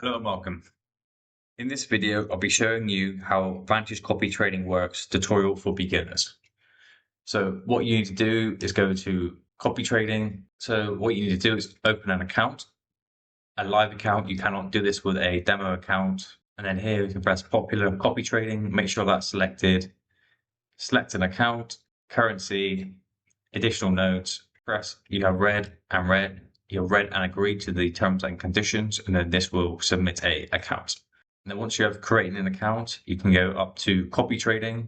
Hello and welcome. In this video, I'll be showing you how Vantage copy trading works tutorial for beginners. So what you need to do is go to copy trading. So what you need to do is open an account, a live account. You cannot do this with a demo account. And then here you can press popular copy trading, make sure that's selected, select an account, currency, additional notes, press you have read and agree to the terms and conditions, and then this will submit a account. And then once you have created an account, you can go up to copy trading.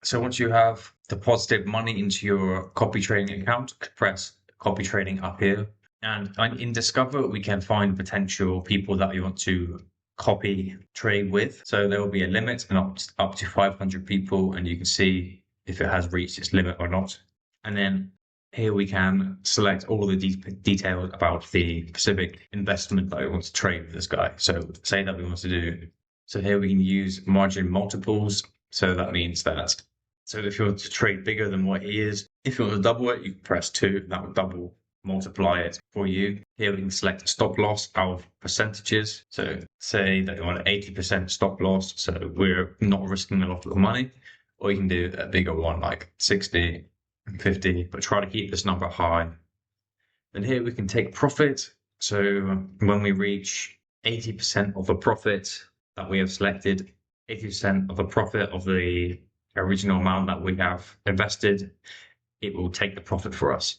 So once you have deposited money into your copy trading account, press copy trading up here. And in Discover, we can find potential people that we want to copy trade with. So there will be a limit and up to 500 people, and you can see if it has reached its limit or not. And then here we can select all of the details about the specific investment that we want to trade with this guy. So say that we want to do, so here we can use margin multiples. So that means that, so if you want to trade bigger than what he is, if you want to double it, you can press 2, that will double multiply it for you. Here we can select stop loss out of percentages. So say that you want an 80% stop loss, so we're not risking a lot of money, or you can do a bigger one like 60, 50, but try to keep this number high. And here we can take profit. So when we reach 80% of the profit that we have selected, 80% of the profit of the original amount that we have invested, it will take the profit for us.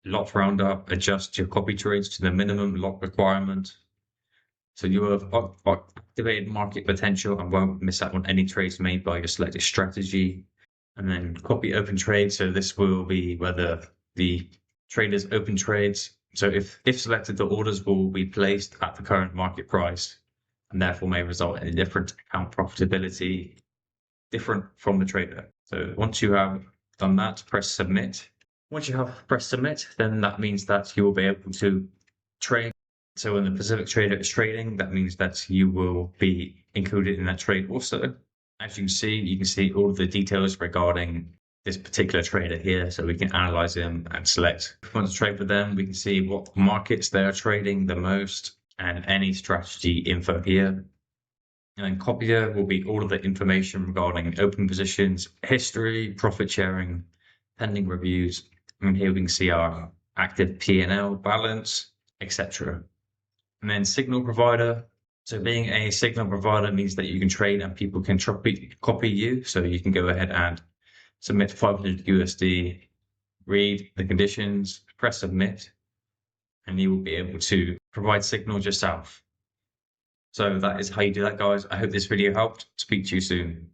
Lot roundup, adjust your copy trades to the minimum lot requirement. So you have activated market potential and won't miss out on any trades made by your selected strategy. And then copy open trade. So this will be whether the traders open trades. So if selected, the orders will be placed at the current market price and therefore may result in a different account profitability, different from the trader. So once you have done that, press submit. Once you have pressed submit, then that means that you will be able to trade. So when the Pacific trader is trading, that means that you will be included in that trade also. As you can see all of the details regarding this particular trader here. So we can analyze them and select. If we want to trade with them, we can see what markets they are trading the most and any strategy info here. And then copier will be all of the information regarding open positions, history, profit sharing, pending reviews. And here we can see our active P&L balance, etc. And then signal provider. So being a signal provider means that you can trade and people can copy you. So you can go ahead and submit 500 USD, read the conditions, press submit, and you will be able to provide signals yourself. So that is how you do that, guys. I hope this video helped. Speak to you soon.